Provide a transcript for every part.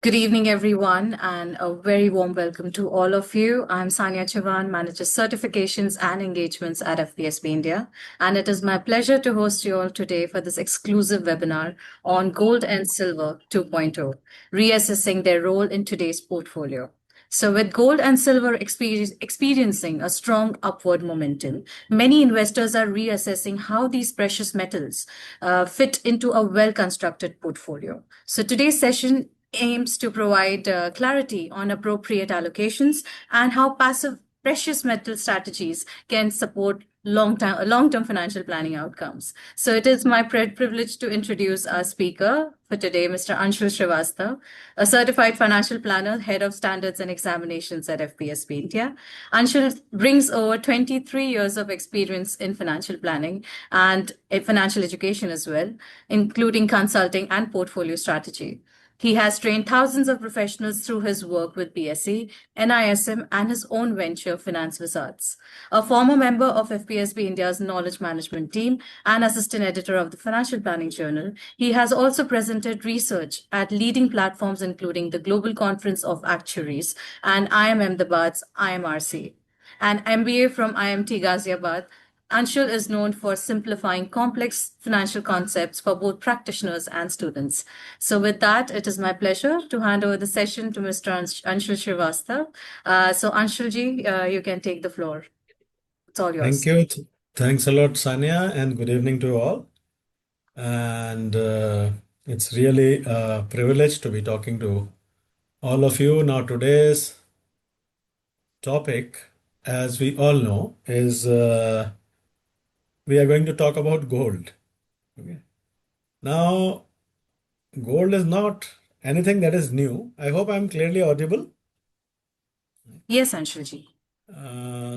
Good evening, everyone, and a very warm welcome to all of you. I'm Sanya Chavan, Manager Certifications and Engagements at FPSB India, and it is my pleasure to host you all today for this exclusive webinar on Gold and Silver 2.0, reassessing their role in today's portfolio. So, with gold and silver experiencing a strong upward momentum, many investors are reassessing how these precious metals fit into a well constructed portfolio. So, today's session aims to provide clarity on appropriate allocations and how passive precious metal strategies can support long-term financial planning outcomes. So it is my privilege to introduce our speaker for today, Mr. Anshul Srivastava, a certified financial planner, head of standards and examinations at FPSB India. Anshul brings over 23 years of experience in financial planning and financial education as well, including consulting and portfolio strategy. He has trained thousands of professionals through his work with BSE, NISM, and his own venture, Finance Wizards. A former member of FPSB India's knowledge management team and assistant editor of the Financial Planning Journal, he has also presented research at leading platforms including the Global Conference of Actuaries and IIM Ahmedabad's IMRC. An MBA from IMT Ghaziabad, Anshul is known for simplifying complex financial concepts for both practitioners and students. So, with that, it is my pleasure to hand over the session to Mr. Anshul Srivastava. So, Anshulji, you can take the floor. It's all Thank yours. you. Thanks a lot, Sanya, and good evening to all. And it's really a privilege to be talking to all of you. Now, today's topic, as we all know, is we are going to talk about gold. Okay. Now, gold is not anything that is new. I hope I'm clearly audible. Yes, Anshulji.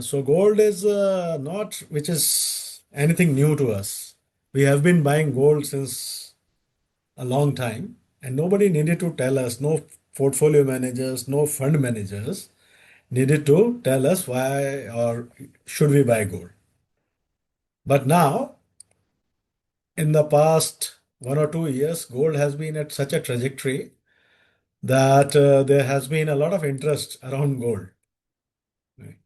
So gold is not which is anything new to us. We have been buying gold since a long time, and nobody needed to tell us, no portfolio managers, no fund managers needed to tell us why or should we buy gold. But now, in the past 1 or 2 years, gold has been at such a trajectory that there has been a lot of interest around gold. Right.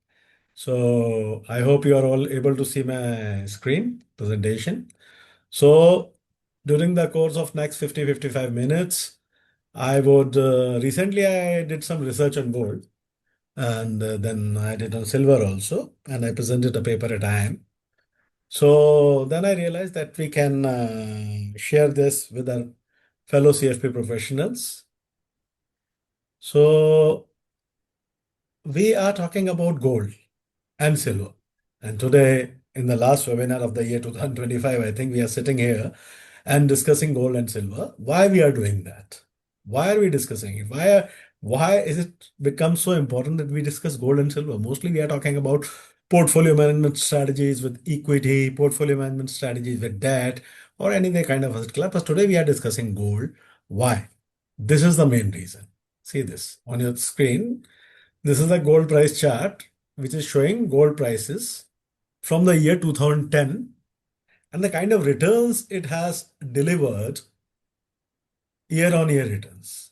So I hope you are all able to see my screen presentation. So during the course of next 50-55 minutes, I would recently I did some research on gold, and then I did on silver also, and I presented a paper at IIM. So then I realized that we can share this with our fellow CFP professionals. So we are talking about gold and silver. And today, in the last webinar of the year 2025, I think we are sitting here and discussing gold and silver. Why we are doing that? Why are we discussing it? Why is it become so important that we discuss gold and silver? Mostly we are talking about portfolio management strategies with equity, portfolio management strategies with debt, or any other kind of asset class. But today we are discussing gold. Why? This is the main reason. See this on your screen. This is the gold price chart, which is showing gold prices from the year 2010 and the kind of returns it has delivered, year on year returns.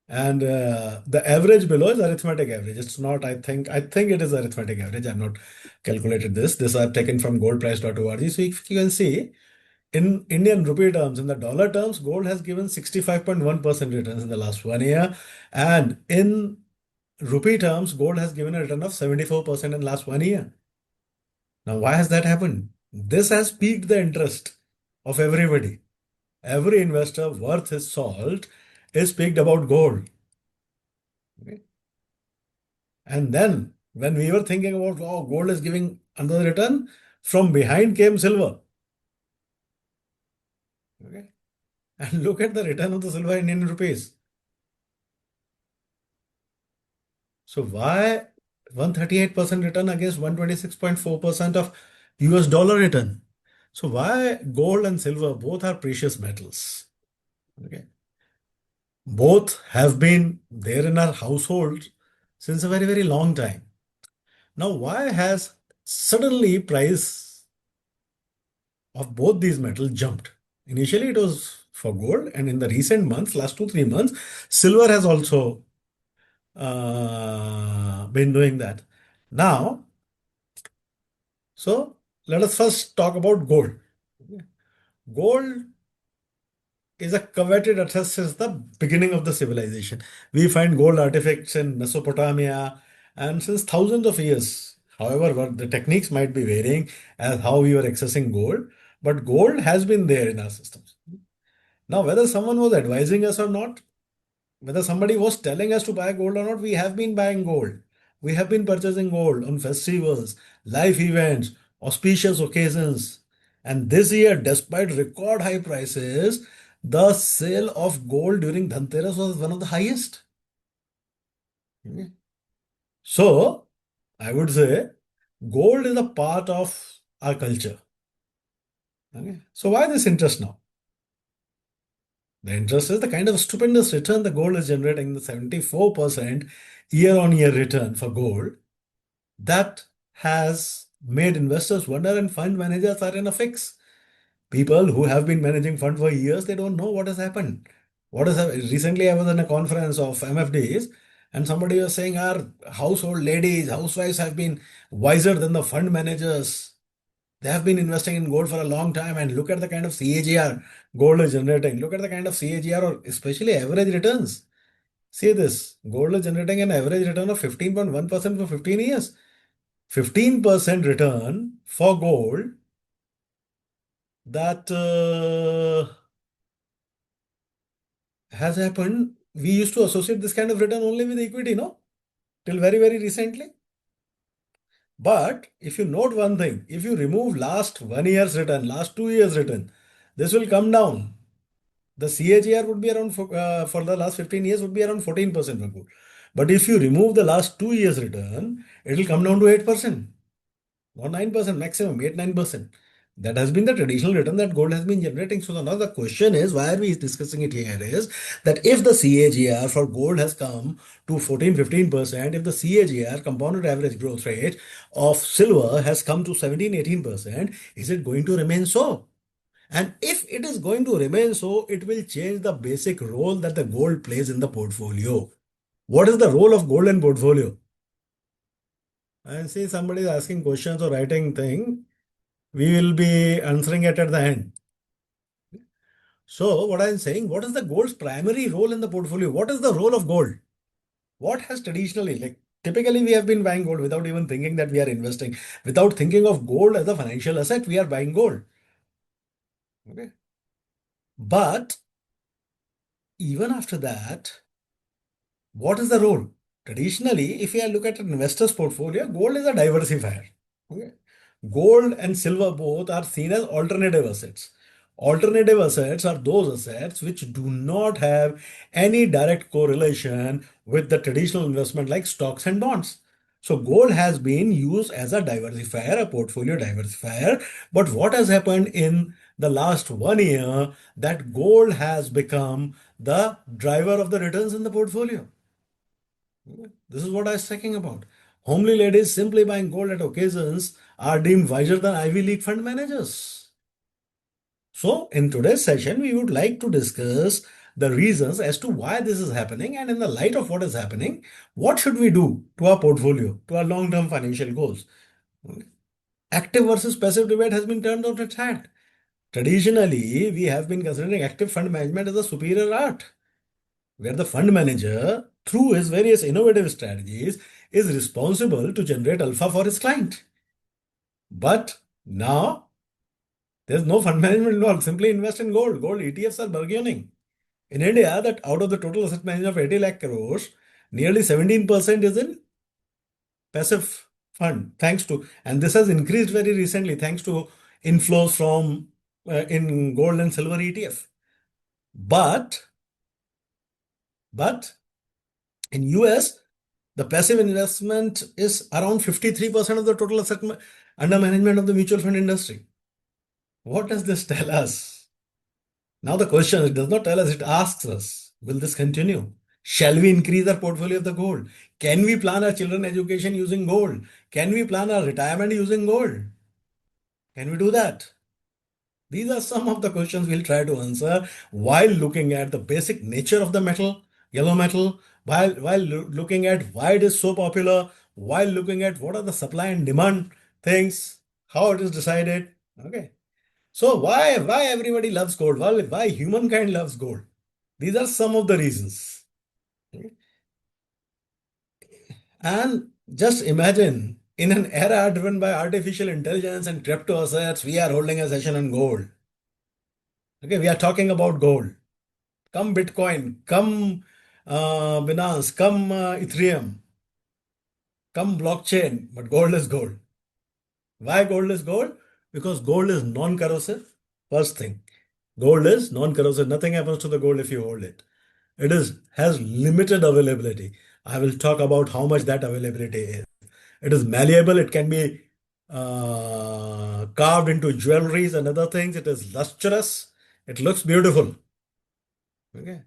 And the average below is arithmetic average. It's not, I think it is arithmetic average. I've not calculated this. This I've taken from goldprice.org. So if you can see, in Indian rupee terms, in the dollar terms, gold has given 65.1% returns in the last 1 year. And in rupee terms, gold has given a return of 74% in last 1 year. Now, why has that happened? This has piqued the interest of everybody. Every investor worth his salt is piqued about gold. Okay. And then when we were thinking about, oh, gold is giving another return, from behind came silver. Okay. And look at the return of the silver in Indian rupees. So why 138% return against 126.4% of US dollar return? So why gold and silver both are precious metals? Okay. Both have been there in our household since a very, very long time. Now, why has suddenly price of both these metals jumped? Initially, it was for gold. And in the recent months, last 2, 3 months, silver has also been doing that. Now, so let us first talk about gold. Gold is a coveted asset since the beginning of the civilization. We find gold artifacts in Mesopotamia and since thousands of years. However, the techniques might be varying as how we were accessing gold, but gold has been there in our systems. Now, whether someone was advising us or not, whether somebody was telling us to buy gold or not, we have been buying gold. We have been purchasing gold on festivals, life events, auspicious occasions. And this year, despite record high prices, the sale of gold during Dhanteras was one of the highest. Okay. So, I would say gold is a part of our culture. Okay. So, why this interest now? The interest is the kind of stupendous return the gold is generating, the 74% year on year return for gold that has made investors wonder and fund managers are in a fix. People who have been managing fund for years, they don't know what has happened. Recently, I was in a conference of MFDs and somebody was saying our household ladies, housewives have been wiser than the fund managers. They have been investing in gold for a long time and look at the kind of CAGR gold is generating. Look at the kind of CAGR or especially average returns. See this, gold is generating an average return of 15.1% for 15 years. 15% return for gold that has happened. We used to associate this kind of return only with equity, no? Till very, very recently. But if you note one thing, if you remove last 1 year's return, last 2 years' return, this will come down. The CAGR would be around for the last 15 years would be around 14% for gold. But if you remove the last 2 years' return, it will come down to 8%. Or 9% maximum, 8 9%. That has been the traditional return that gold has been generating. So now the question is, why are we discussing it here is that if the CAGR for gold has come to 14 15%, if the CAGR compounded average growth rate of silver has come to 17 18%, is it going to remain so? And if it is going to remain so, it will change the basic role that the gold plays in the portfolio. What is the role of gold in portfolio? I see somebody is asking questions or writing thing. We will be answering it at the end. So, what I'm saying, what is the gold's primary role in the portfolio? What is the role of gold? What has traditionally, like typically, we have been buying gold without even thinking that we are investing, without thinking of gold as a financial asset, we are buying gold. Okay. But even after that, what is the role? Traditionally, if you look at an investor's portfolio, gold is a diversifier. Okay. Gold and silver both are seen as alternative assets. Alternative assets are those assets which do not have any direct correlation with the traditional investment like stocks and bonds. So gold has been used as a diversifier, a portfolio diversifier. But what has happened in the last 1 year that gold has become the driver of the returns in the portfolio? This is what I was talking about. Homely ladies simply buying gold at occasions are deemed wiser than Ivy League fund managers. So, in today's session, we would like to discuss the reasons as to why this is happening, and in the light of what is happening, what should we do to our portfolio, to our long term financial goals? Active versus passive debate has been turned on its head. Traditionally, we have been considering active fund management as a superior art, where the fund manager, through his various innovative strategies, is responsible to generate alpha for his client. But now there's no fund management involved. Simply invest in gold. Gold ETFs are burgeoning. In India, that out of the total asset management of 80 lakh crores, nearly 17% is in passive fund, thanks to, and this has increased very recently thanks to inflows from in gold and silver ETF. But but in US, the passive investment is around 53% of the total under management of the mutual fund industry. What does this tell us? Now the question, it does not tell us, it asks us, will this continue? Shall we increase our portfolio of the gold? Can we plan our children education using gold? Can we plan our retirement using gold? Can we do that? These are some of the questions we'll try to answer while looking at the basic nature of the metal, yellow metal, while looking at why it is so popular, while looking at what are the supply and demand things, how it is decided. Okay. So why everybody loves gold? Why humankind loves gold? These are some of the reasons. Okay. And just imagine in an era driven by artificial intelligence and crypto assets, we are holding a session on gold. Okay, we are talking about gold. Come Bitcoin, come Binance, come Ethereum, come blockchain, but gold is gold. Why gold is gold? Because gold is non-corrosive. First thing, gold is non-corrosive. Nothing happens to the gold if you hold it. It is has limited availability. I will talk about how much that availability is. It is malleable. It can be carved into jewelries and other things. It is lustrous. It looks beautiful. Okay.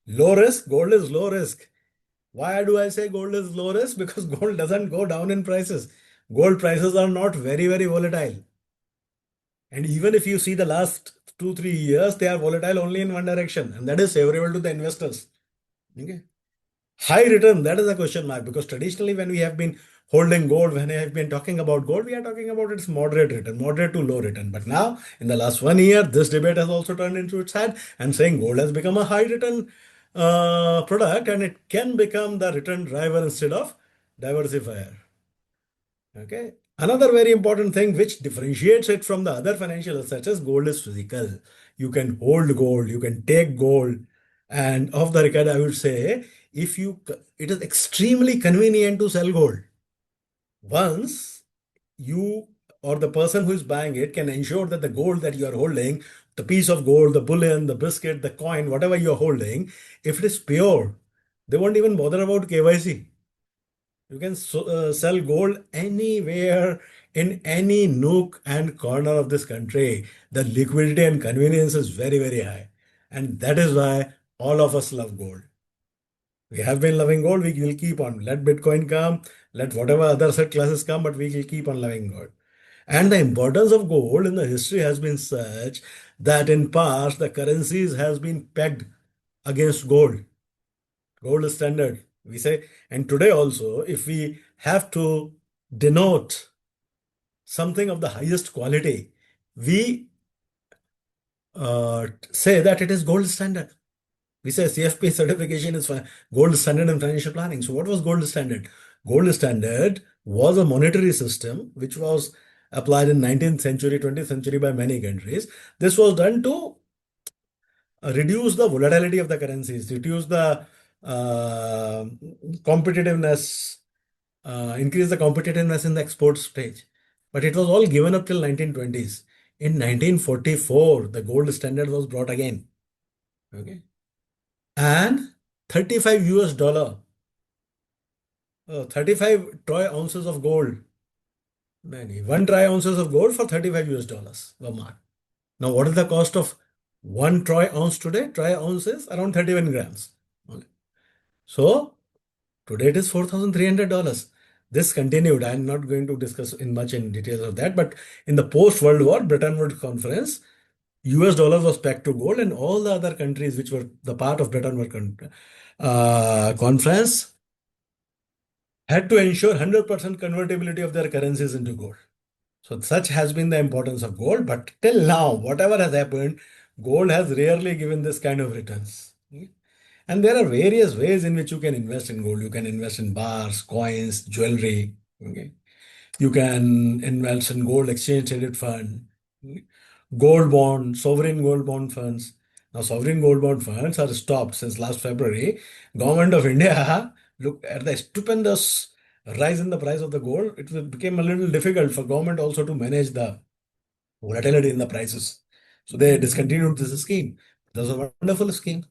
Low risk. Gold is low risk. Why do I say gold is low risk? Because gold doesn't go down in prices. Gold prices are not very volatile. And even if you see the last 2, 3 years, they are volatile only in one direction, and that is favorable to the investors. Okay. High return, that is a question mark because traditionally, when we have been holding gold, when I have been talking about gold, we are talking about its moderate return, moderate to low return. But now, in the last 1 year, this debate has also turned into its head and saying gold has become a high return product and it can become the return driver instead of diversifier. Okay. Another very important thing which differentiates it from the other financial assets is gold is physical. You can hold gold, you can take gold, and off the record, I would say, it is extremely convenient to sell gold. Once you or the person who is buying it can ensure that the gold that you are holding, the piece of gold, the bullion, the biscuit, the coin, whatever you are holding, if it is pure, they won't even bother about KYC. You can sell gold anywhere in any nook and corner of this country. The liquidity and convenience is very high. And that is why all of us love gold. We have been loving gold, we will keep on. Let Bitcoin come, let whatever other asset classes come, but we will keep on loving gold. And the importance of gold in the history has been such that in past the currencies has been pegged against gold. Gold is standard. We say, and today also, if we have to denote something of the highest quality, we say that it is gold standard. We say CFP certification is gold standard in financial planning. So, what was gold standard? Gold standard was a monetary system which was applied in 19th century, 20th century by many countries. This was done to reduce the volatility of the currencies, reduce the uh, competitiveness, increase the competitiveness in the export stage. But it was all given up till 1920s. In 1944, the gold standard was brought again. Okay. And 35 US dollar, 35 troy ounces of gold, many, 1 troy ounces of gold for 35 US dollars were marked. Now, what is the cost of 1 troy ounce today? Troy ounce is around 31 grams. Okay. So, today it is $4,300. This continued. I'm not going to discuss in much in details of that, but in the post-World War Bretton Woods Conference, US dollar was pegged to gold, and all the other countries which were the part of Bretton Woods Conference had to ensure 100% convertibility of their currencies into gold. So such has been the importance of gold. But till now, whatever has happened, gold has rarely given this kind of returns. And there are various ways in which you can invest in gold. You can invest in bars, coins, jewelry. Okay. You can invest in gold exchange traded fund, gold bond, sovereign gold bond funds. Now, sovereign gold bond funds are stopped since last February. Government of India looked at the stupendous rise in the price of the gold. It became a little difficult for government also to manage the volatility in the prices. So they discontinued this scheme. That was a wonderful scheme.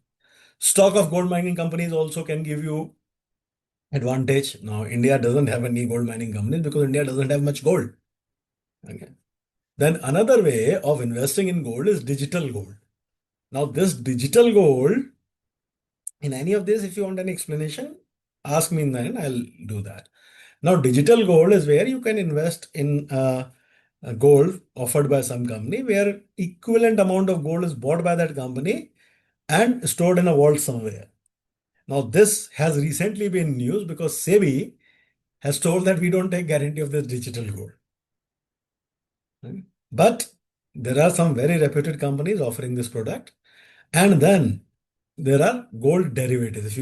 Stock of gold mining companies also can give you advantage. Now, India doesn't have any gold mining companies because India doesn't have much gold. Okay. Then another way of investing in gold is digital gold. Now, this digital gold, in any of this, if you want an explanation, ask me then I'll do that. Now, digital gold is where you can invest in gold offered by some company where equivalent amount of gold is bought by that company and stored in a vault somewhere. Now, this has recently been news because SEBI has told that we don't take guarantee of this digital gold. Right? But there are some very reputed companies offering this product. And then there are gold derivatives.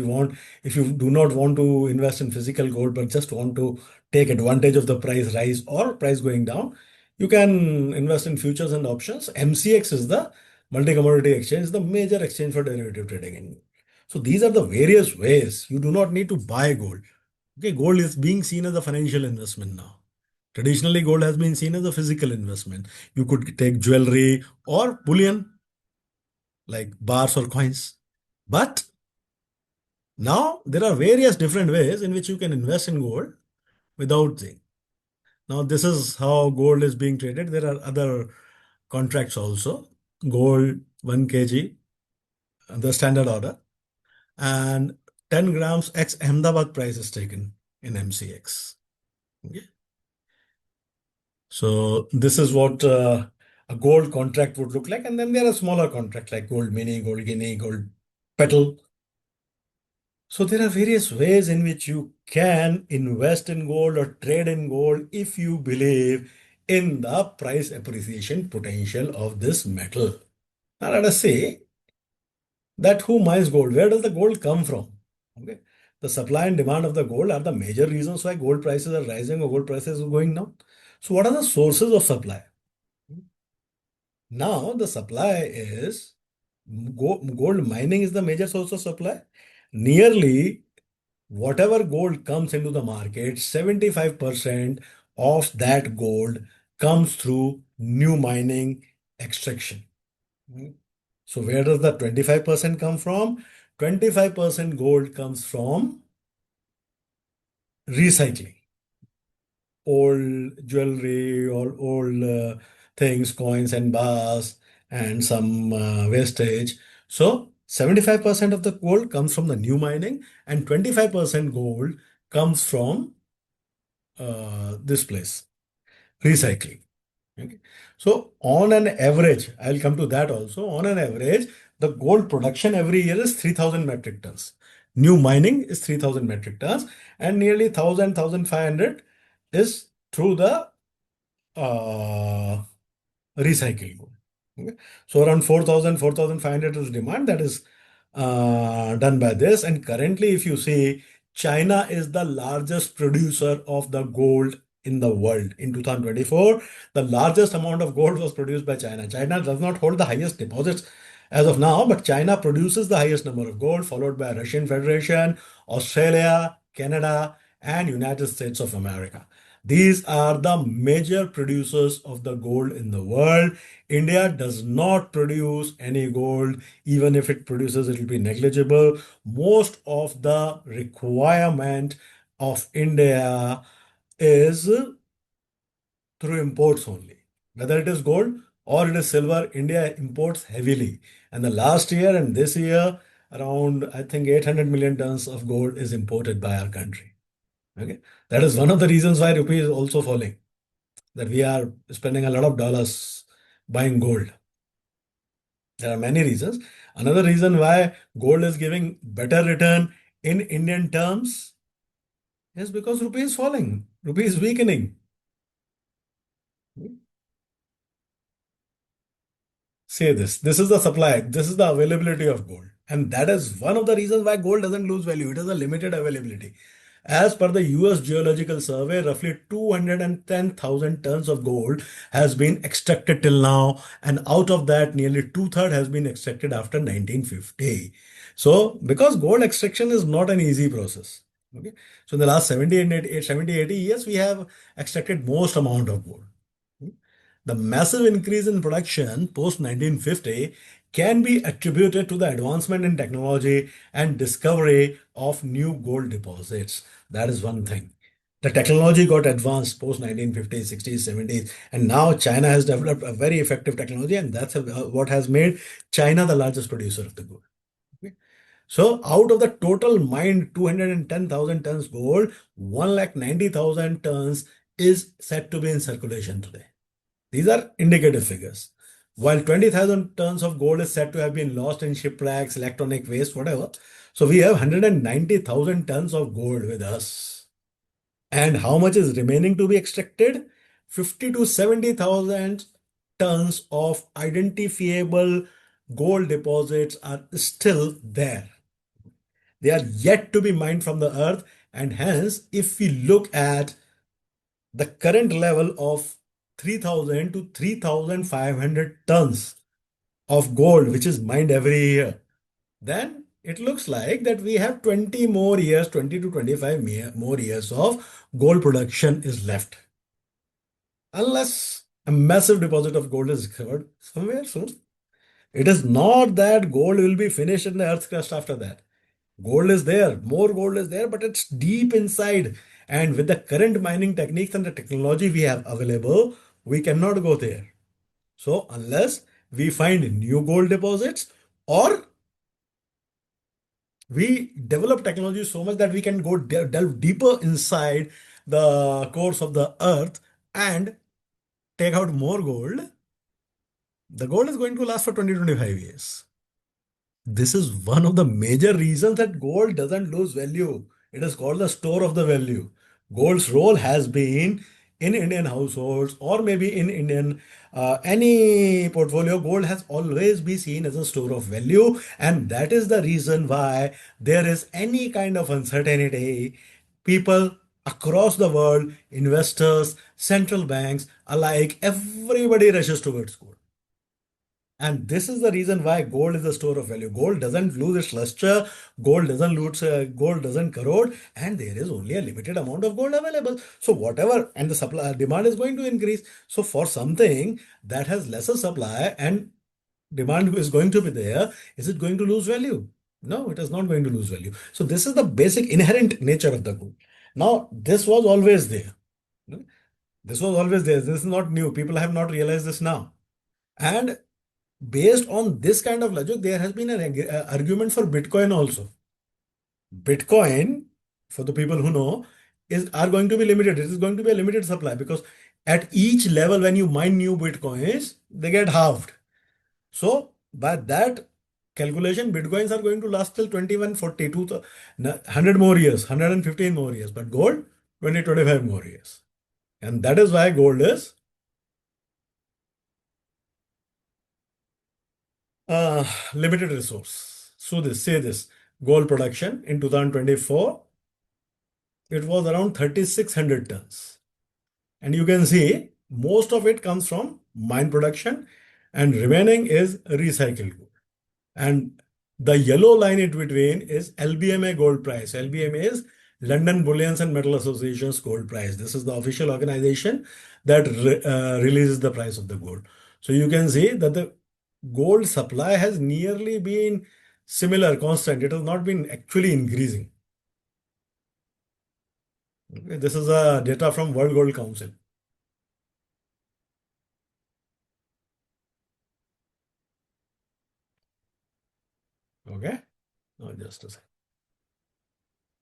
If you do not want to invest in physical gold, but just want to take advantage of the price rise or price going down, you can invest in futures and options. MCX is the multi-commodity exchange, the major exchange for derivative trading in gold. So these are the various ways. You do not need to buy gold. Okay, gold is being seen as a financial investment now. Traditionally, gold has been seen as a physical investment. You could take jewelry or bullion like bars or coins. But now there are various different ways in which you can invest in gold without thing. Now, this is how gold is being traded. There are other contracts also. Gold 1 kg, the standard order, and 10 grams ex Ahmedabad price is taken in MCX. Okay. So this is what a gold contract would look like. And then there are smaller contracts like gold mini, gold guinea, gold petal. So there are various ways in which you can invest in gold or trade in gold if you believe in the price appreciation potential of this metal. Now let us say that who mines gold? Where does the gold come from? Okay. The supply and demand of the gold are the major reasons why gold prices are rising or gold prices are going down. So what are the sources of supply? Now the supply is gold mining is the major source of supply. Nearly whatever gold comes into the market, 75% of that gold comes through new mining extraction. Mm. So where does the 25% come from? 25% gold comes from recycling. Old jewelry or old things, coins and bars and some wastage. So 75% of the gold comes from the new mining and 25% gold comes from this place, recycling. Okay. So on an average, I'll come to that also. On an average, the gold production every year is 3,000 metric tons. New mining is 3,000 metric tons, and nearly 1,500 is through the uh, recycling gold. Okay. So around 4,000, 4,500 is demand that is done by this. And currently, if you see, China is the largest producer of the gold in the world. In 2024, the largest amount of gold was produced by China. China does not hold the highest deposits as of now, but China produces the highest number of gold, followed by Russian Federation, Australia, Canada, and United States of America. These are the major producers of the gold in the world. India does not produce any gold. Even if it produces, it will be negligible. Most of the requirement of India is through imports only. Whether it is gold or it is silver, India imports heavily. And the last year and this year, around I think 800 million tons of gold is imported by our country. Okay, that is one of the reasons why rupee is also falling. That we are spending a lot of dollars buying gold. There are many reasons. Another reason why gold is giving better return in Indian terms is because rupee is falling, rupee is weakening. Say this is the supply, this is the availability of gold. And that is one of the reasons why gold doesn't lose value. It has a limited availability. As per the US Geological Survey, roughly 210,000 tons of gold has been extracted till now, and out of that, nearly two-thirds has been extracted after 1950. So, because gold extraction is not an easy process. Okay. So, in the last 70, 80 years, we have extracted most amount of gold. The massive increase in production post 1950 can be attributed to the advancement in technology and discovery of new gold deposits. That is one thing. The technology got advanced post 1950s, 60s, 70s, and now China has developed a very effective technology, and that's what has made China the largest producer of the gold. Okay. So, out of the total mined 210,000 tons gold, 190,000 tons is said to be in circulation today. These are indicative figures. While 20,000 tons of gold is said to have been lost in shipwrecks, electronic waste, whatever. So we have 190,000 tons of gold with us. And how much is remaining to be extracted? 50 to 70,000 tons of identifiable gold deposits are still there. They are yet to be mined from the earth. And hence, if we look at the current level of 3,000 to 3,500 tons of gold, which is mined every year, then it looks like that we have 20 more years, 20 to 25 more years of gold production is left. Unless a massive deposit of gold is discovered somewhere soon. It is not that gold will be finished in the earth's crust after that. Gold is there, more gold is there, but it's deep inside. And with the current mining techniques and the technology we have available, we cannot go there. So, unless we find new gold deposits or we develop technology so much that we can go delve deeper inside the cores of the earth and take out more gold, the gold is going to last for 20 to 25 years. This is one of the major reasons that gold doesn't lose value. It is called the store of the value. Gold's role has been in Indian households or maybe in Indian any portfolio. Gold has always been seen as a store of value, and that is the reason why there is any kind of uncertainty. People across the world, investors, central banks alike, everybody rushes towards gold. And this is the reason why gold is a store of value. Gold doesn't lose its luster, gold doesn't corrode, and there is only a limited amount of gold available. So whatever, and the supply demand is going to increase. So for something that has lesser supply and demand is going to be there, is it going to lose value? No, it is not going to lose value. So this is the basic inherent nature of the gold. Now, this was always there. This was always there. This is not new. People have not realized this now. And based on this kind of logic, there has been an argument for Bitcoin also. Bitcoin, for the people who know, is are going to be limited. It is going to be a limited supply because at each level, when you mine new Bitcoins, they get halved. So by that calculation, Bitcoins are going to last till 2140, 100 more years, 115 more years, but gold, 20, 25 more years. And that is why gold is limited resource. So this say this gold production in 2024, it was around 3,600 tons. And you can see most of it comes from mine production and remaining is recycled gold. And the yellow line in between is LBMA gold price. LBMA is London Bullions and Metal Association's gold price. This is the official organization that releases the price of the gold. So you can see that the gold supply has nearly been similar, constant. It has not been actually increasing. Okay, this is data from World Gold Council. Okay, now just a second.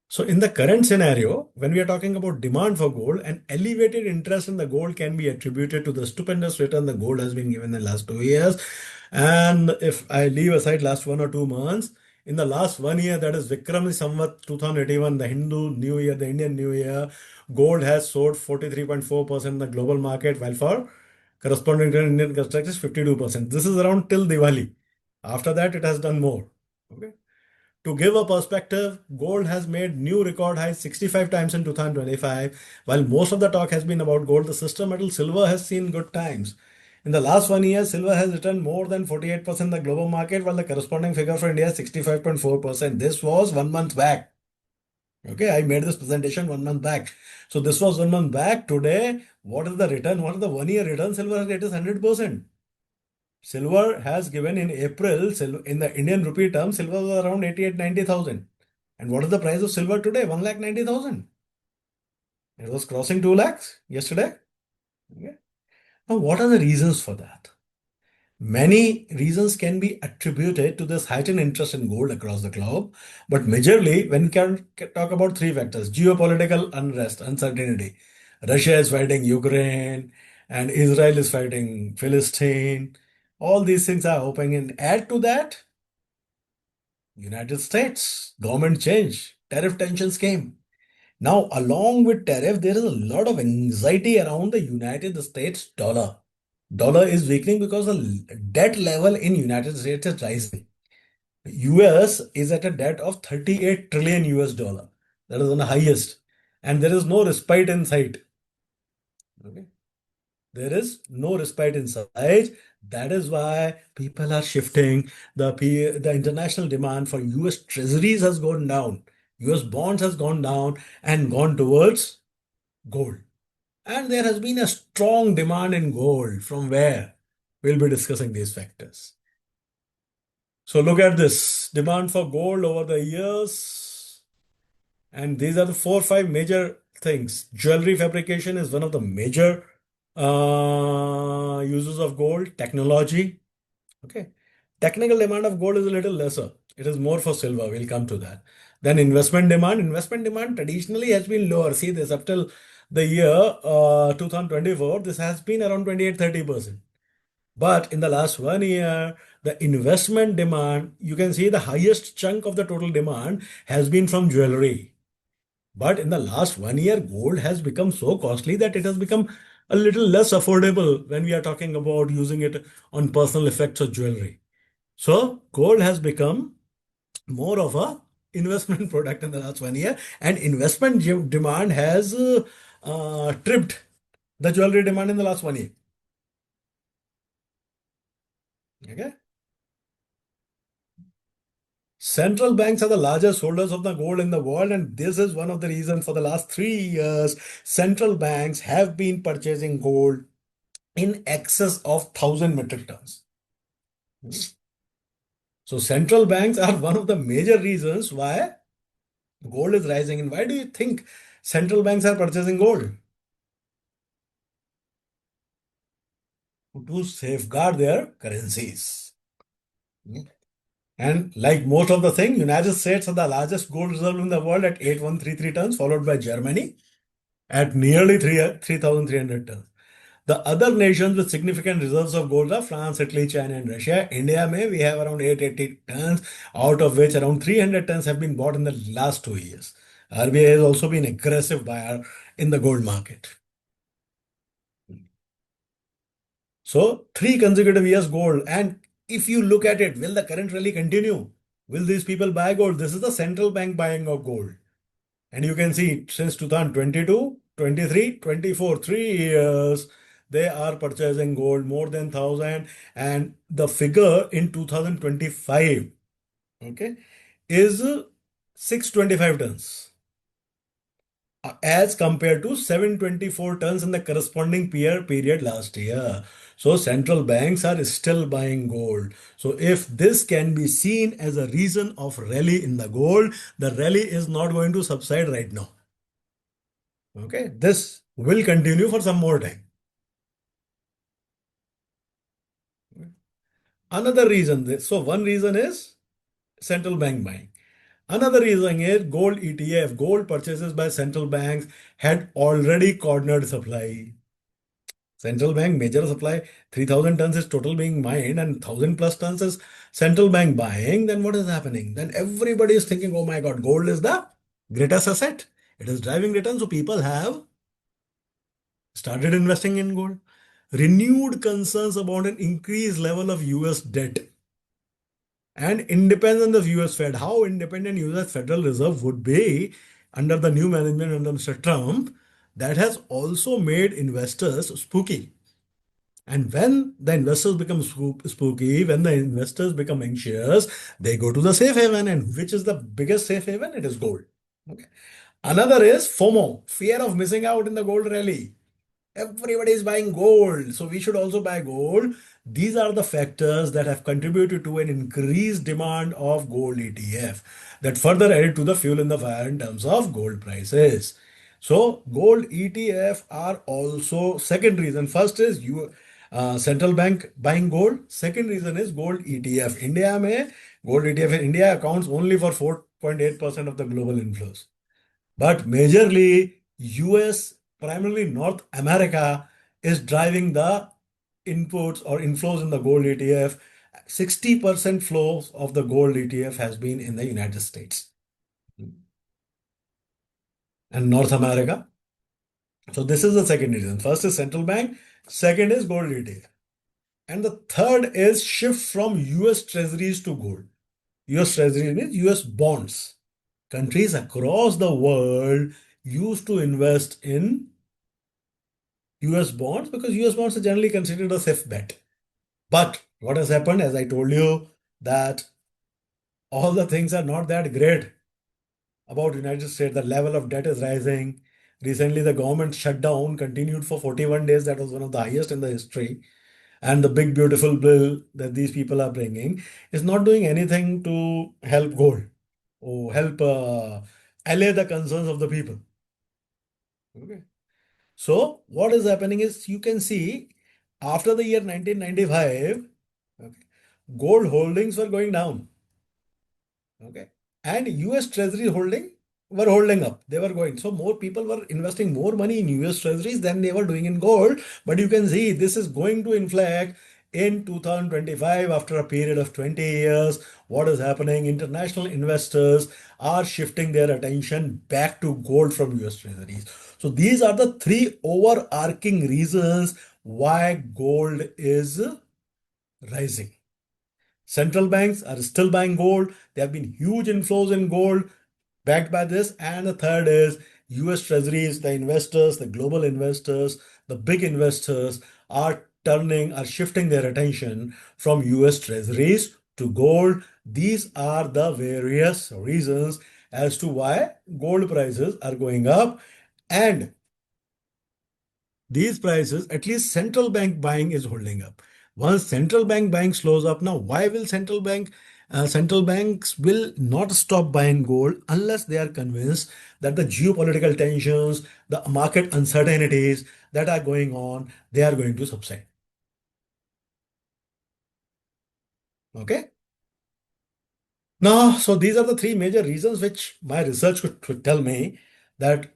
So in the current scenario, when we are talking about demand for gold, an elevated interest in the gold can be attributed to the stupendous return the gold has been given in the last 2 years. And if I leave aside last 1 or 2 months, in the last 1 year, that is Vikram Samvat 2081, the Hindu New Year, the Indian New Year, gold has soared 43.4% in the global market, while for corresponding to Indian construction is 52%. This is around till Diwali. After that, it has done more. Okay. To give a perspective, gold has made new record highs 65 times in 2025. While most of the talk has been about gold, the sister metal silver has seen good times. In the last 1 year, silver has returned more than 48% in the global market, while the corresponding figure for India is 65.4%. This was 1 month back. Okay, I made this presentation 1 month back. So this was 1 month back. Today, what is the return? What is the 1 year return? Silver rate is 100%. Silver has given in April, in the Indian rupee term, silver was around 88, 90,000. And what is the price of silver today? 1,90,000. It was crossing 2 lakhs yesterday. Okay. Now, what are the reasons for that? Many reasons can be attributed to this heightened interest in gold across the globe, but majorly when we can talk about three factors: geopolitical unrest, uncertainty. Russia is fighting Ukraine, and Israel is fighting Philistine. All these things are happening. And add to that, United States government change, tariff tensions came. Now, along with tariff, there is a lot of anxiety around the United States dollar. Dollar is weakening because the debt level in United States is rising. US is at a debt of 38 trillion US dollar. That is on the highest. And there is no respite in sight. Okay. There is no respite in sight. That is why people are shifting. The international demand for US treasuries has gone down. US bonds has gone down and gone towards gold. And there has been a strong demand in gold. From where? We'll be discussing these factors. So look at this demand for gold over the years. And these are the 4 or 5 major things. Jewelry fabrication is one of the major uses of gold. Technology. Okay. Technical demand of gold is a little lesser. It is more for silver. We'll come to that. Then investment demand. Investment demand traditionally has been lower. See this up till the year 2024, this has been around 28-30%. But in the last 1 year, the investment demand, you can see the highest chunk of the total demand has been from jewelry. But in the last 1 year, gold has become so costly that it has become a little less affordable when we are talking about using it on personal effects of jewelry. So gold has become more of a investment product in the last 1 year, and investment demand has tripped the jewelry demand in the last 1 year. Okay. Central banks are the largest holders of the gold in the world, and this is one of the reasons for the last 3 years, central banks have been purchasing gold in excess of 1,000 metric tons. So central banks are one of the major reasons why gold is rising. And why do you think central banks are purchasing gold? To safeguard their currencies. And like most of the thing, United States are the largest gold reserve in the world at 8,133 tons, followed by Germany at nearly 3,300 tons. The other nations with significant reserves of gold are France, Italy, China, and Russia. India may we have around 880 tons, out of which around 300 tons have been bought in the last 2 years. RBI has also been aggressive buyer in the gold market. So 3 consecutive years gold. And if you look at it, will the current rally continue? Will these people buy gold? This is the central bank buying of gold. And you can see since 2022, 23, 24, 3 years, they are purchasing gold more than 1,000. And the figure in 2025, okay, is 625 tons as compared to 724 tons in the corresponding period last year. So central banks are still buying gold. So if this can be seen as a reason of rally in the gold, the rally is not going to subside right now. Okay, this will continue for some more time. Another reason, so one reason is central bank buying. Another reason is gold ETF, gold purchases by central banks had already cornered supply. Central bank major supply, 3,000 tons is total being mined and 1,000 plus tons is central bank buying. Then what is happening? Then everybody is thinking, oh my God, gold is the greatest asset. It is driving returns. So people have started investing in gold. Renewed concerns about an increased level of US debt and independence of US Fed. How independent US Federal Reserve would be under the new management under Mr. Trump, that has also made investors spooky. And when the investors become spooky, when the investors become anxious, they go to the safe haven. And which is the biggest safe haven? It is gold. Okay. Another is FOMO, fear of missing out in the gold rally. Everybody is buying gold, so we should also buy gold. These are the factors that have contributed to an increased demand of gold ETF that further added to the fuel in the fire in terms of gold prices. So gold ETF are also second reason. First is central bank buying gold. Second reason is gold ETF. India may gold ETF in India accounts only for 4.8% of the global inflows. But majorly US, primarily North America, is driving the inputs or inflows in the gold ETF. 60% flows of the gold ETF has been in the United States and North America. So this is the second reason. First is central bank, second is gold ETF. And the third is shift from US treasuries to gold. US treasuries means US bonds. Countries across the world used to invest in US bonds because US bonds are generally considered a safe bet. But what has happened, as I told you, that all the things are not that great about United States. The level of debt is rising. Recently, the government shutdown continued for 41 days. That was one of the highest in the history. And the big beautiful bill that these people are bringing is not doing anything to help gold or help allay the concerns of the people. Okay. So what is happening is you can see after the year 1995, okay, gold holdings were going down. Okay. And US Treasury holding were holding up. They were going. So more people were investing more money in US Treasuries than they were doing in gold. But you can see this is going to inflect in 2025 after a period of 20 years. What is happening? International investors are shifting their attention back to gold from US Treasuries. So these are the three overarching reasons why gold is rising. Central banks are still buying gold. There have been huge inflows in gold backed by this. And the third is US Treasuries, the investors, the global investors, the big investors are shifting their attention from US Treasuries to gold. These are the various reasons as to why gold prices are going up. And these prices, at least central bank buying is holding up. Once central bank buying slows up, now why will central banks will not stop buying gold unless they are convinced that the geopolitical tensions, the market uncertainties that are going on, they are going to subside. Okay. Now, so these are the three major reasons which my research could tell me that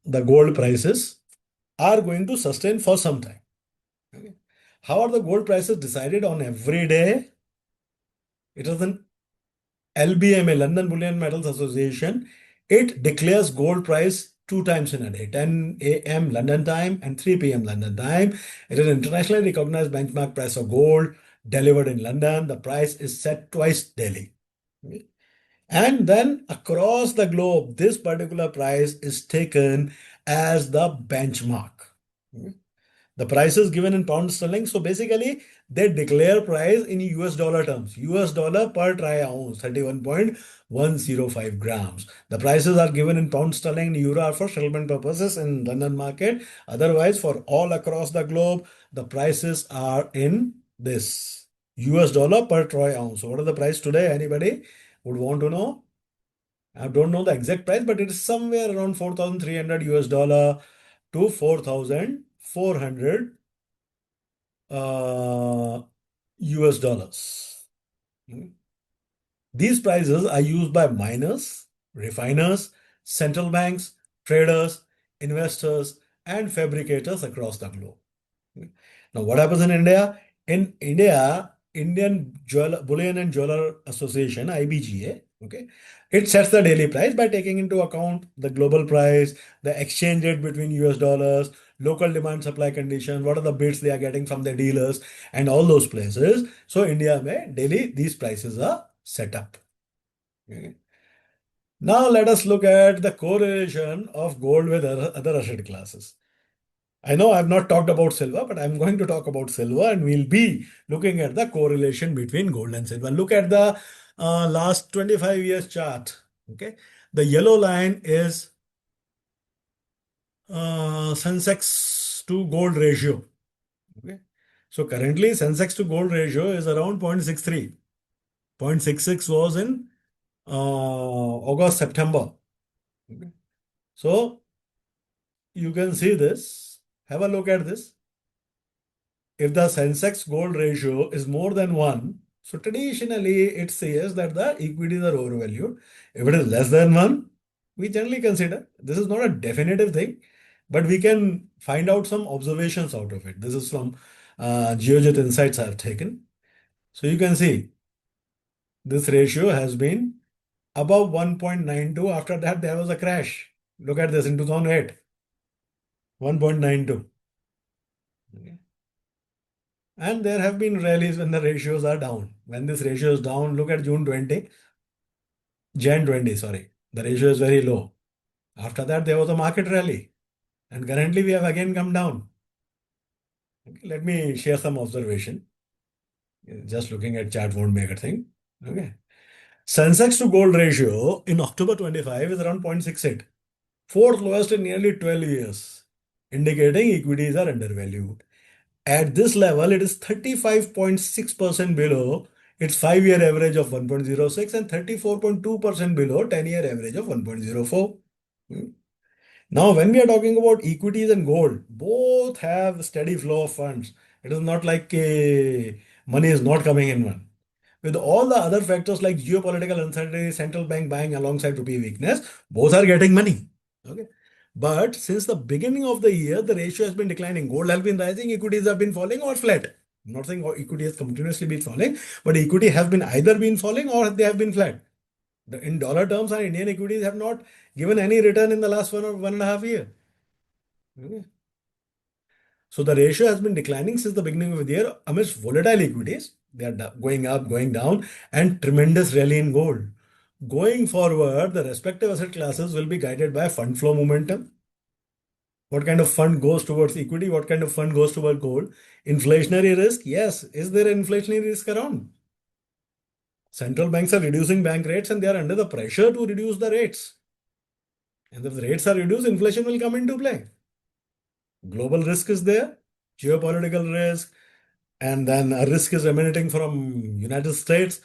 the gold prices are going to sustain for some time. Okay. How are the gold prices decided on every day? It is an LBMA, London Bullion Metals Association. It declares gold price two times in a day, 10 a.m. London time and 3 p.m. London time. It is an internationally recognized benchmark price of gold delivered in London. The price is set twice daily. Okay. And then across the globe, this particular price is taken as the benchmark. Okay. The price is given in pound sterling. So basically, they declare price in US dollar terms. US dollar per troy ounce, 31.105 grams. The prices are given in pound sterling and euro are for settlement purposes in London market. Otherwise, for all across the globe, the prices are in this US dollar per troy ounce. So what is the price today? Anybody would want to know? I don't know the exact price, but it is somewhere around 4,300 US dollar to 4,400 US dollars. Hmm. These prices are used by miners, refiners, central banks, traders, investors, and fabricators across the globe. Now, what happens in India? In India, Bullion and Jeweler Association, IBGA, okay, it sets the daily price by taking into account the global price, the exchange rate between US dollars, local demand supply conditions, what are the bids they are getting from the dealers, and all those places. So, India may daily these prices are set up. Okay. Now, let us look at the correlation of gold with other asset classes. I know I've not talked about silver, but I'm going to talk about silver and we'll be looking at the correlation between gold and silver. Look at the last 25 years chart. Okay. The yellow line is Sensex to gold ratio. Okay. So currently Sensex to gold ratio is around 0.63. 0.66 was in August, September. Okay. So you can see this. Have a look at this. If the Sensex gold ratio is more than 1, so traditionally it says that the equities are overvalued. If it is less than 1, we generally consider this is not a definitive thing. but we can find out some observations out of it. This is from GeoJet Insights I have taken. So you can see this ratio has been above 1.92. After that, there was a crash. Look at this in 2008, 1.92. Okay. And there have been rallies when the ratios are down. When this ratio is down, look at Jan 20, sorry. The ratio is very low. After that, there was a market rally. And currently, we have again come down. Okay, let me share some observation. Just looking at chart won't make a thing. Okay. Sensex to gold ratio in October 25 is around 0.68, fourth lowest in nearly 12 years, indicating equities are undervalued. At this level, it is 35.6% below its 5-year average of 1.06 and 34.2% below 10-year average of 1.04. Now, when we are talking about equities and gold, both have steady flow of funds. It is not like money is not coming in one. With all the other factors like geopolitical uncertainty, central bank buying alongside rupee weakness, both are getting money. Okay. But since the beginning of the year, the ratio has been declining. Gold has been rising, equities have been falling or flat. I'm not saying equity has continuously been falling, but equity has been either been falling or they have been flat. In dollar terms, our Indian equities have not given any return in the last 1 or 1.5 years. Okay. So the ratio has been declining since the beginning of the year amidst volatile equities. They are going up, going down, and tremendous rally in gold. Going forward, the respective asset classes will be guided by fund flow momentum. What kind of fund goes towards equity? What kind of fund goes towards gold? Inflationary risk? Yes. Is there an inflationary risk around? Central banks are reducing bank rates and they are under the pressure to reduce the rates. And if the rates are reduced, inflation will come into play. Global risk is there, geopolitical risk, and then a risk is emanating from United States.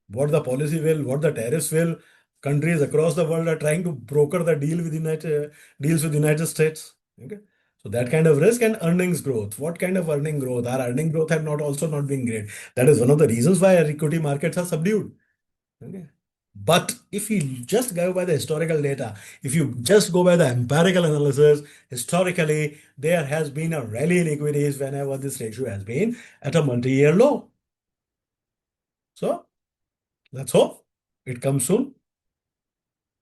What the policy will, what the tariffs will. Countries across the world are trying to broker the deals with United States. Okay. So that kind of risk and earnings growth. What kind of earning growth? Our earning growth have not also not been great. That is one of the reasons why our equity markets are subdued. Okay. But if you just go by the historical data, if you just go by the empirical analysis, historically, there has been a rally in equities whenever this ratio has been at a multi-year low. So let's hope it comes soon.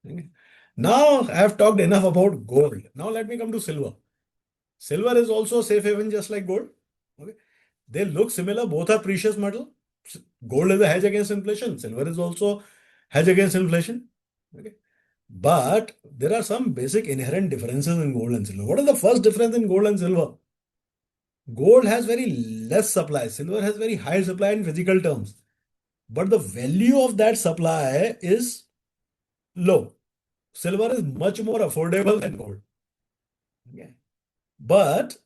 Okay. Now I have talked enough about gold. Now let me come to silver. Silver is also a safe haven just like gold. Okay. They look similar. Both are precious metal. Gold is a hedge against inflation. Silver is also hedge against inflation. Okay. But there are some basic inherent differences in gold and silver. What is the first difference in gold and silver? Gold has very less supply. Silver has very high supply in physical terms. But the value of that supply is low. Silver is much more affordable than gold. Okay. But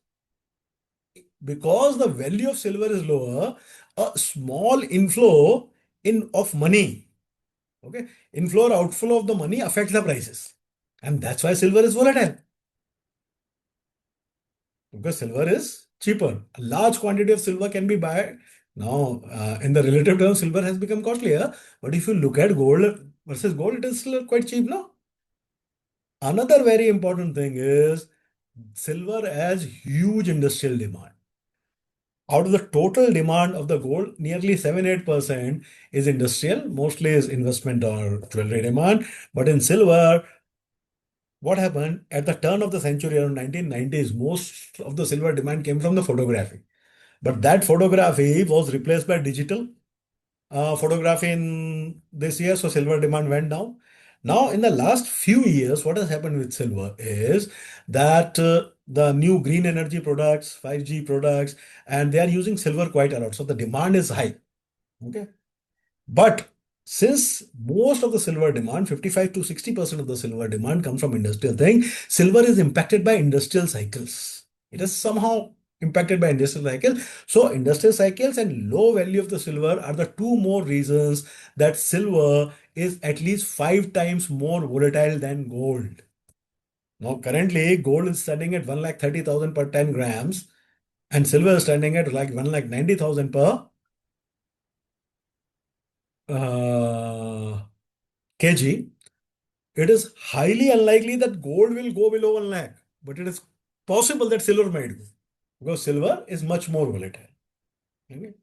because the value of silver is lower, a small inflow in of money, okay, inflow or outflow of the money affects the prices. And that's why silver is volatile. Because silver is cheaper. A large quantity of silver can be bought. Now, in the relative terms, silver has become costlier. But if you look at gold versus gold, it is still quite cheap now. Another very important thing is silver has huge industrial demand. Out of the total demand of the gold, nearly 7-8% is industrial, mostly is investment or jewelry demand. But in silver, what happened at the turn of the century around 1990s, most of the silver demand came from the photography. But that photography was replaced by digital photography in this year, so silver demand went down. Now, in the last few years, what has happened with silver is that the new green energy products, 5G products, and they are using silver quite a lot. So the demand is high. Okay. But since most of the silver demand, 55 to 60% of the silver demand comes from industrial thing, silver is impacted by industrial cycles. It is somehow impacted by industrial cycles. So industrial cycles and low value of the silver are the two more reasons that silver is at least 5 times more volatile than gold. Now currently gold is standing at 1,30,000 per 10 grams and silver is standing at like 1,90,000 per kg. It is highly unlikely that gold will go below 1 lakh, but it is possible that silver might go because silver is much more volatile. Okay?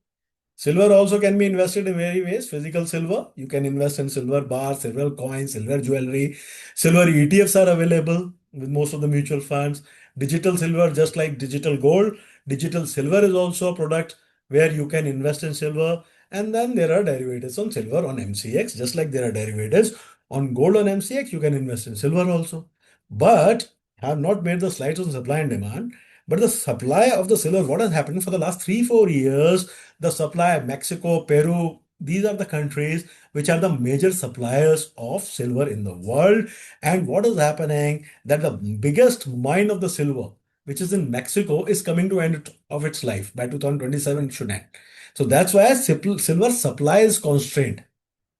Silver also can be invested in many ways. Physical silver, you can invest in silver bars, silver coins, silver jewelry. Silver ETFs are available with most of the mutual funds. Digital silver, just like digital gold, digital silver is also a product where you can invest in silver. And then there are derivatives on silver on MCX, just like there are derivatives on gold on MCX, you can invest in silver also. But I have not made the slides on supply and demand. But the supply of the silver, what has happened for the last 3 4 years? The supply, Mexico, Peru, these are the countries which are the major suppliers of silver in the world. And what is happening that the biggest mine of the silver, which is in Mexico, is coming to end of its life by 2027 it should end. So that's why silver supply is constrained.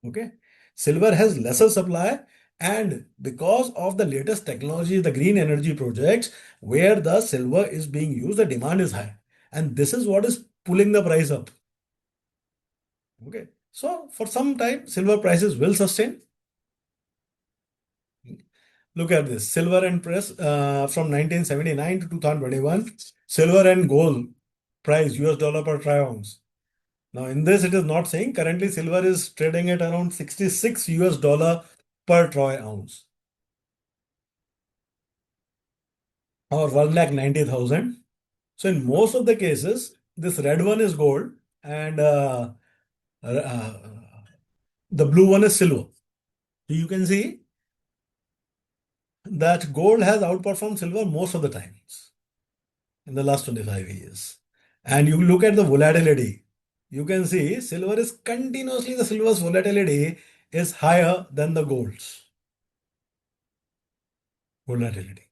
Okay, silver has lesser supply, and because of the latest technology, the green energy projects where the silver is being used, the demand is high, and this is what is pulling the price up. Okay, so for some time, silver prices will sustain. Look at this silver and press from 1979 to 2021, silver and gold price US dollar per troy ounce. Now, in this, it is not saying currently silver is trading at around 66 US dollar per troy ounce or 1,90,000. So, in most of the cases, this red one is gold and uh, the blue one is silver. So, you can see that gold has outperformed silver most of the times in the last 25 years. And you look at the volatility, you can see silver is continuously, the silver's volatility is higher than the gold's volatility.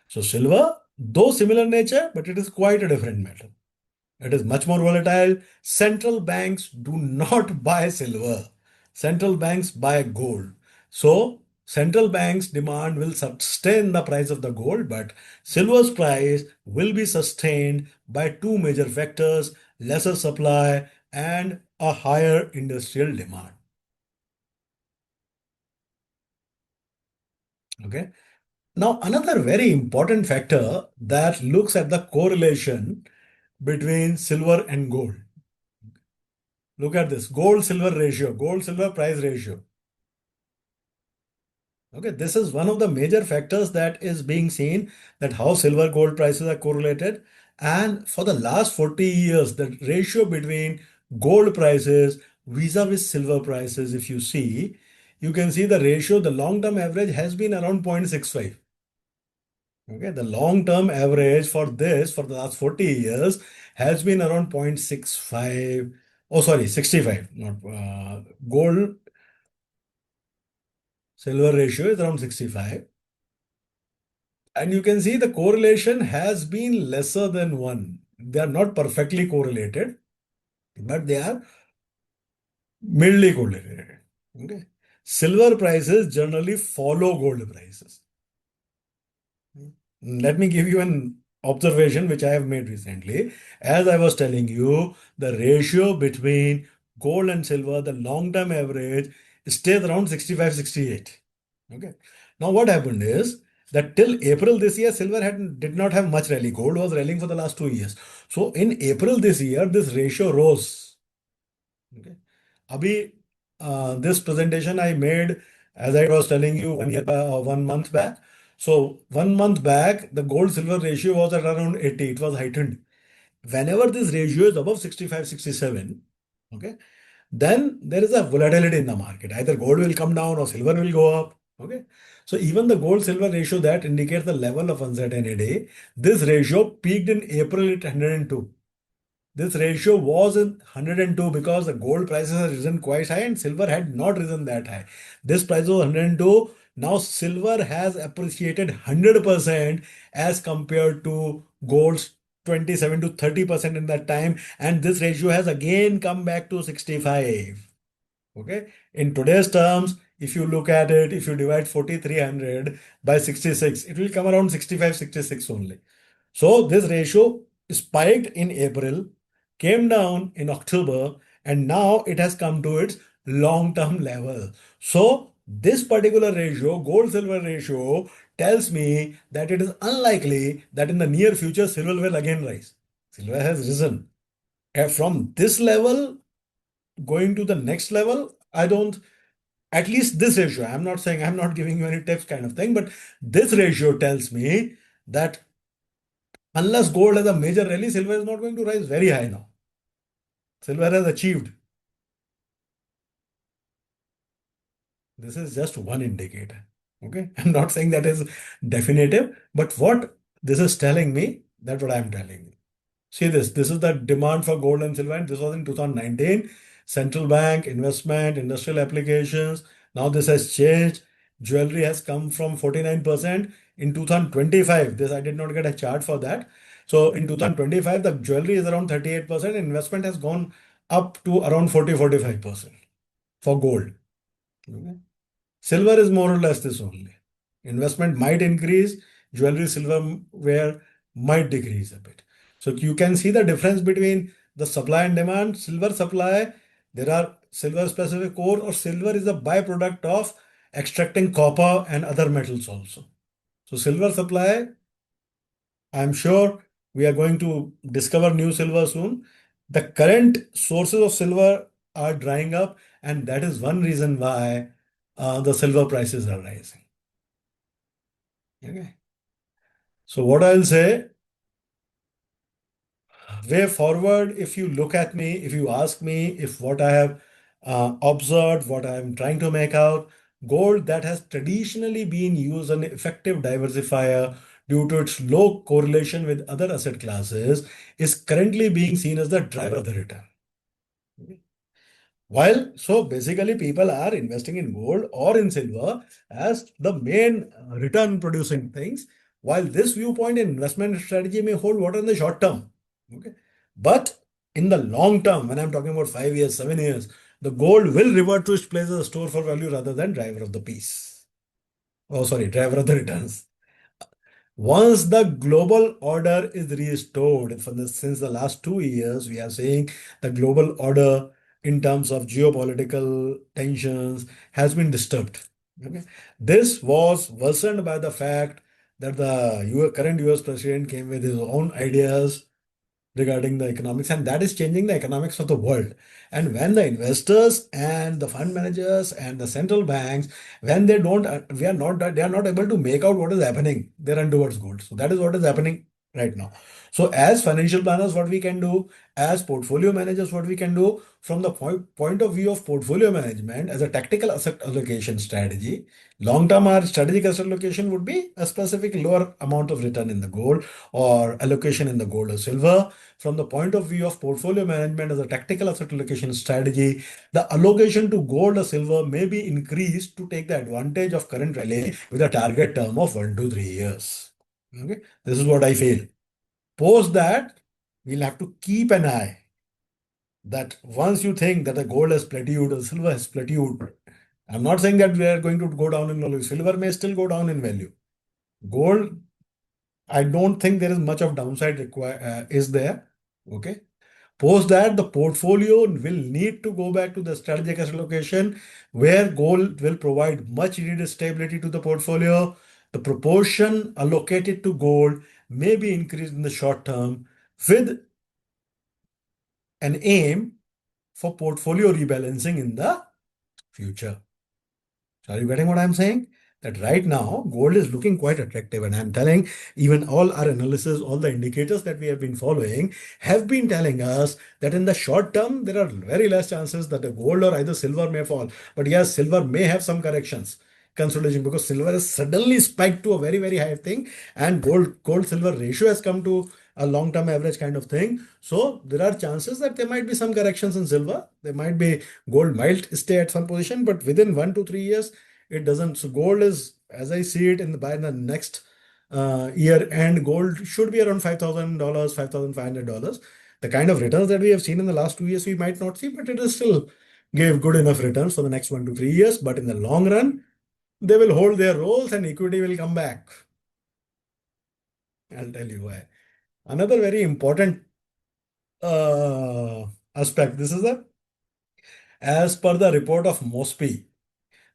So, silver, though similar nature, but it is quite a different metal. It is much more volatile. Central banks do not buy silver. Central banks buy gold. So, central banks' demand will sustain the price of the gold, but silver's price will be sustained by two major factors: lesser supply and a higher industrial demand. Okay. Now, another very important factor that looks at the correlation between silver and gold. Look at this gold silver ratio, gold silver price ratio. Okay, this is one of the major factors that is being seen, that how silver gold prices are correlated. And for the last 40 years, the ratio between gold prices vis-a-vis silver prices, if you see, you can see the ratio, the long-term average has been around 0.65. Okay, the long-term average for this for the last 40 years has been around 0.65. Oh, sorry, 65. Not gold silver ratio is around 65. And you can see the correlation has been lesser than 1. They are not perfectly correlated, but they are mildly correlated. Okay. Silver prices generally follow gold prices. Let me give you an observation which I have made recently. As I was telling you, the ratio between gold and silver, the long-term average, stays around 65, 68. Okay. Now what happened is that till April this year, silver did not have much rally. Gold was rallying for the last 2 years. So in April this year, this ratio rose. Okay. Abhi, this presentation I made, as I was telling you, 1 month back. So 1 month back, the gold silver ratio was at around 80. It was heightened. Whenever this ratio is above 65, 67, okay, then there is a volatility in the market. Either gold will come down or silver will go up. Okay. So even the gold silver ratio that indicates the level of uncertainty, this ratio peaked in April at 102. This ratio was in 102 because the gold prices have risen quite high and silver had not risen that high. This price was 102. Now silver has appreciated 100% as compared to gold's 27 to 30% in that time. And this ratio has again come back to 65. Okay. In today's terms, if you look at it, if you divide 4,300 by 66, it will come around 65, 66 only. So this ratio spiked in April, came down in October, and now it has come to its long-term level. So This particular ratio, gold silver ratio, tells me that it is unlikely that in the near future silver will again rise. Silver has risen. And from this level going to the next level, I don't, at least this ratio, I'm not saying, I'm not giving you any tips kind of thing, but this ratio tells me that unless gold has a major rally, silver is not going to rise very high now. Silver has achieved. This is just one indicator. Okay. I'm not saying that is definitive, but what this is telling me, that's what I'm telling you. See this. This is the demand for gold and silver. And this was in 2019. Central bank, investment, industrial applications. Now this has changed. Jewelry has come from 49% in 2025. This I did not get a chart for that. So in 2025, the jewelry is around 38%. Investment has gone up to around 40-45% for gold. Okay. Silver is more or less this only. Investment might increase, jewelry, silverware might decrease a bit. So you can see the difference between the supply and demand. Silver supply, there are silver specific ore, or silver is a byproduct of extracting copper and other metals also. So silver supply, I'm sure we are going to discover new silver soon. The current sources of silver are drying up, and that is one reason why the silver prices are rising. Okay. So what I'll say, way forward, if you look at me, if you ask me if what I have observed, what I'm trying to make out, gold that has traditionally been used as an effective diversifier due to its low correlation with other asset classes is currently being seen as the driver of the return. While, so basically people are investing in gold or in silver as the main return producing things, while this viewpoint in investment strategy may hold water in the short term. Okay. But in the long term, when I'm talking about 5 years, 7 years, the gold will revert to its place as a store for value rather than driver of the piece. Oh, sorry, driver of the returns. Once the global order is restored, since the last 2 years, we are seeing the global order in terms of geopolitical tensions has been disturbed. Okay. This was worsened by the fact that the current US president came with his own ideas regarding the economics, and that is changing the economics of the world. And when the investors and the fund managers and the central banks, when they don't we are not they are not able to make out what is happening, they run towards gold. So that is what is happening right now. So as financial planners, what we can do, as portfolio managers, what we can do, from the point of view of portfolio management as a tactical asset allocation strategy, long term our strategic asset allocation would be a specific lower amount of return in the gold or allocation in the gold or silver. From the point of view of portfolio management as a tactical asset allocation strategy, the allocation to gold or silver may be increased to take the advantage of current rally with a target term of 1 to 3 years. Okay, this is what I feel. Post that, we'll have to keep an eye that once you think that the gold has plateaued or silver has plateaued, I'm not saying that we are going to go down in value. Silver may still go down in value. Gold, I don't think there is much of downside is there. Okay. Post that, the portfolio will need to go back to the strategic asset allocation where gold will provide much needed stability to the portfolio. The proportion allocated to gold may be increased in the short term with an aim for portfolio rebalancing in the future. So are you getting what I'm saying? That right now, gold is looking quite attractive. And I'm telling, even all our analysis, all the indicators that we have been following have been telling us that in the short term, there are very less chances that the gold or either silver may fall. But yes, silver may have some corrections, consolidation, because silver has suddenly spiked to a very, very high thing. And gold silver ratio has come to a long-term average kind of thing. So there are chances that there might be some corrections in silver. There might be gold might stay at some position, but within 1 to 3 years, it doesn't. So gold is, as I see it, by the next year end, gold should be around $5,000, $5,500. The kind of returns that we have seen in the last 2 years, we might not see, but it is still gave good enough returns for the next 1 to 3 years. But in the long run, they will hold their roles and equity will come back. I'll tell you why. Another very important aspect. This is a as per the report of Mosby.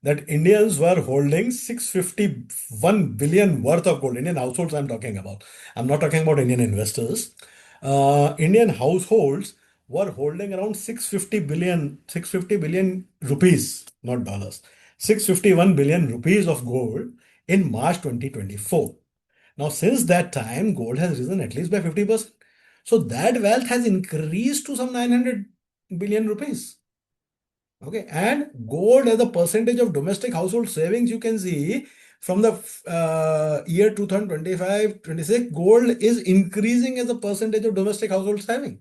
that Indians were holding 651 billion worth of gold. Indian households I'm talking about. I'm not talking about Indian investors. Indian households were holding around 650 billion rupees, not dollars. 651 billion rupees of gold in March 2024. Now, since that time, gold has risen at least by 50%. So that wealth has increased to some 900 billion rupees. Okay, and gold as a percentage of domestic household savings, you can see from the year 2025-26, gold is increasing as a percentage of domestic household saving.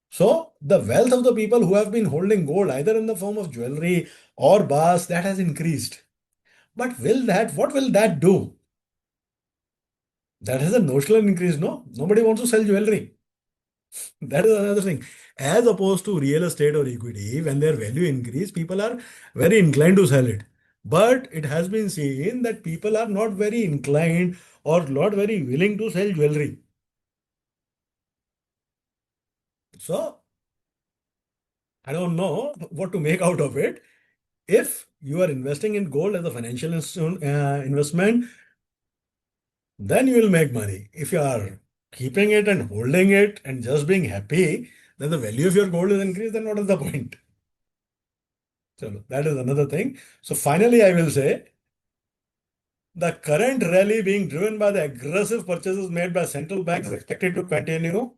So the wealth of the people who have been holding gold, either in the form of jewelry or bars, that has increased. But what will that do? That has a notional increase, no? Nobody wants to sell jewelry. That is another thing. As opposed to real estate or equity, when their value increase, people are very inclined to sell it. But it has been seen that people are not very inclined or not very willing to sell jewelry. So I don't know what to make out of it. If you are investing in gold as a financial investment, then you will make money. If you are keeping it and holding it and just being happy, then the value of your gold is increased, then what is the point? So that is another thing. So finally, I will say the current rally being driven by the aggressive purchases made by central banks is expected to continue.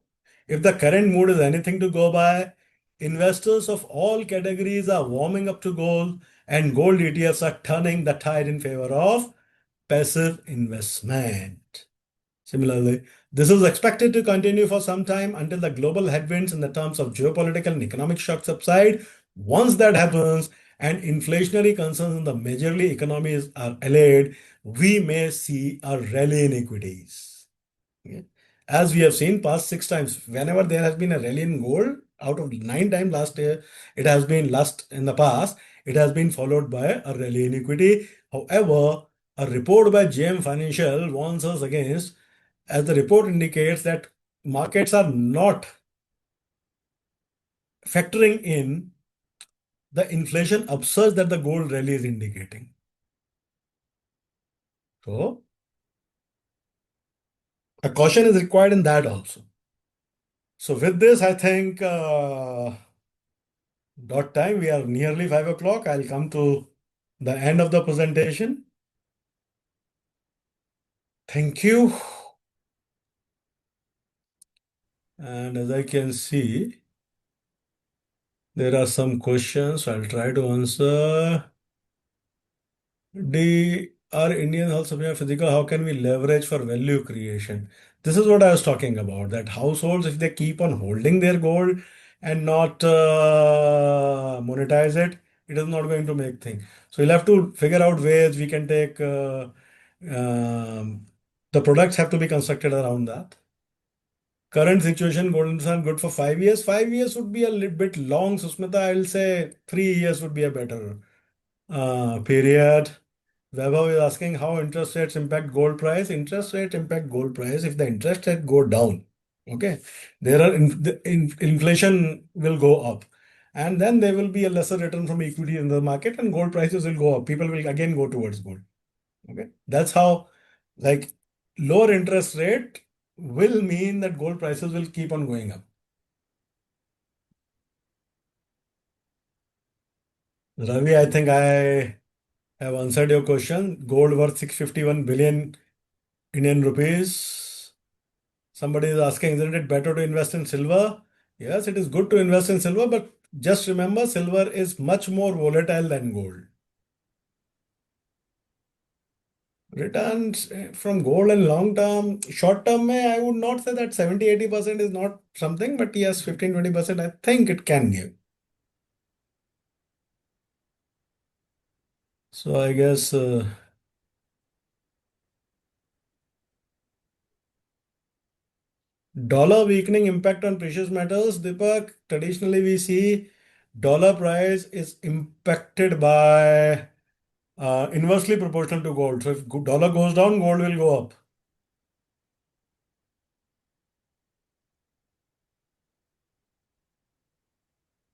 If the current mood is anything to go by, investors of all categories are warming up to gold, and gold ETFs are turning the tide in favor of passive investment. Similarly, this is expected to continue for some time until the global headwinds in the terms of geopolitical and economic shock subside. Once that happens and inflationary concerns in the majorly economies are allayed, we may see a rally in equities. Okay. As we have seen past 6 times, whenever there has been a rally in gold, out of 9 times last year, it has been last in the past, it has been followed by a rally in equity. However, a report by JM Financial warns us against, as the report indicates, that markets are not factoring in the inflation upsurge that the gold rally is indicating. So, a caution is required in that also. So, with this, I think dot time, we are nearly 5 o'clock. I'll come to the end of the presentation. Thank you. And as I can see, there are some questions. I'll try to answer. Are Indian also being physical? How can we leverage for value creation? This is what I was talking about. That households, if they keep on holding their gold and not monetize it, it is not going to make thing. So you'll have to figure out ways we can take. Um, the products have to be constructed around that. Current situation, gold are good for 5 years. 5 years would be a little bit long, Susmita. I will say 3 years would be a better period. Vaibhav is asking how interest rates impact gold price. Interest rate impact gold price if the interest rate go down. Okay, there are inflation will go up, and then there will be a lesser return from equity in the market, and gold prices will go up. People will again go towards gold. Okay, that's how, like, lower interest rate will mean that gold prices will keep on going up. Ravi, I think I have answered your question. Gold worth 651 billion Indian rupees. Somebody is asking, isn't it better to invest in silver? Yes, it is good to invest in silver, but just remember, silver is much more volatile than gold. Returns from gold and long term, short term, I would not say that 70-80% is not something, but yes, 15-20% I think it can give. So I guess dollar weakening impact on precious metals. Deepak, traditionally we see dollar price is impacted by inversely proportional to gold. So if dollar goes down, gold will go up.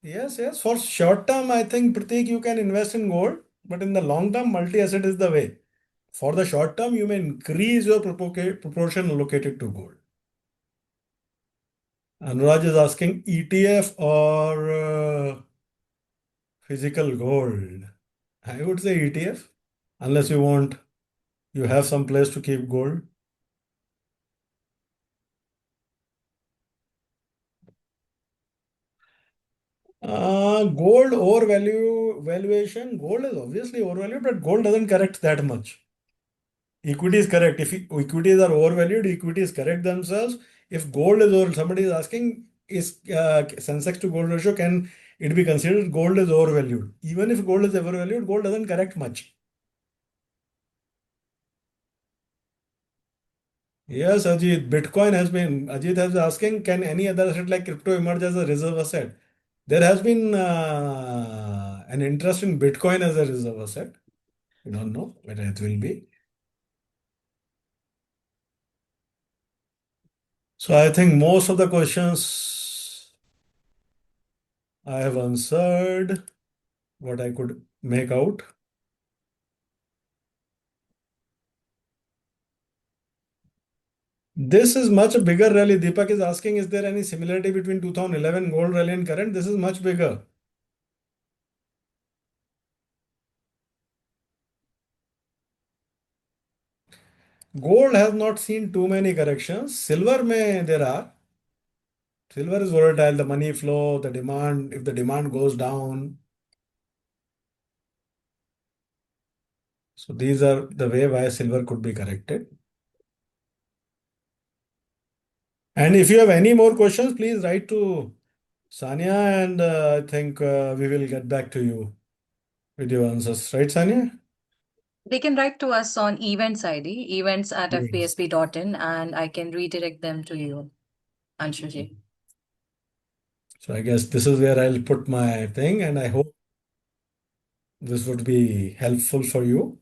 Yes, yes. For short term, I think Pratik, you can invest in gold. but in the long term, multi-asset is the way. For the short term, you may increase your proportion allocated to gold. Anuraj is asking ETF or physical gold. I would say ETF, unless you have some place to keep gold. Gold valuation. Gold is obviously overvalued, but gold doesn't correct that much. Equity is correct. If equities are overvalued, equities correct themselves. If gold is over, somebody is asking, is Sensex to gold ratio, can it be considered gold is overvalued? Even if gold is overvalued, gold doesn't correct much. Yes, Ajit. Ajit has been asking, can any other asset like crypto emerge as a reserve asset? There has been an interest in Bitcoin as a reserve asset. We don't know whether it will be. So I think most of the questions I have answered what I could make out. This is much bigger rally. Deepak is asking, is there any similarity between 2011 gold rally and current? This is much bigger. Gold has not seen too many corrections. Silver may there are. Silver is volatile, the money flow, the demand, if the demand goes down. So these are the way why silver could be corrected. And if you have any more questions, please write to Sanya, and I think we will get back to you with your answers. Right, Sanya? They can write to us on events ID, events at Yes. fpsb.in, and I can redirect them to you, Anshuji. So I guess this is where I'll put my thing, and I hope this would be helpful for you.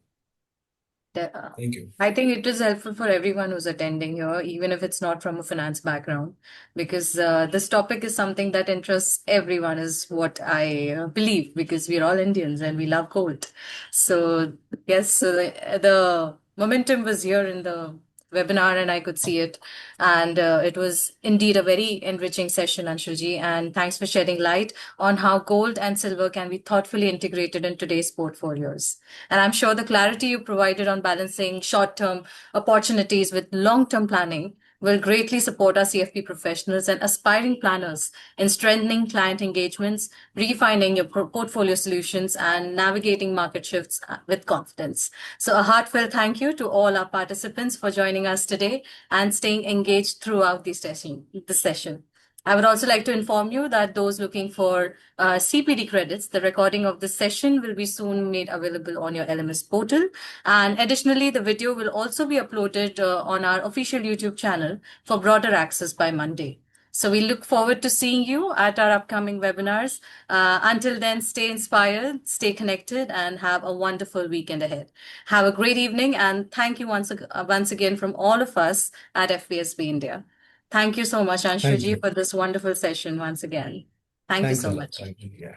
Thank you. I think it is helpful for everyone who's attending here, even if it's not from a finance background, because this topic is something that interests everyone, is what I believe, because we're all Indians and we love gold. So, yes, so the momentum was here in the webinar and I could see it. And it was indeed a very enriching session, Anshuji. And thanks for shedding light on how gold and silver can be thoughtfully integrated in today's portfolios. And I'm sure the clarity you provided on balancing short term opportunities with long term planning will greatly support our CFP professionals and aspiring planners in strengthening client engagements, refining your portfolio solutions, and navigating market shifts with confidence. So, a heartfelt thank you to all our participants for joining us today and staying engaged throughout the session. I would also like to inform you that those looking for CPD credits, the recording of this session will be soon made available on your LMS portal. And additionally, the video will also be uploaded on our official YouTube channel for broader access by Monday. So we look forward to seeing you at our upcoming webinars. Until then, stay inspired, stay connected, and have a wonderful weekend ahead. Have a great evening, and thank you once again from all of us at FPSB India. Thank you so much, Thank Anshuji, you. for this wonderful session once again. Thank you Thanks a so lot. much. Thank you. Yeah.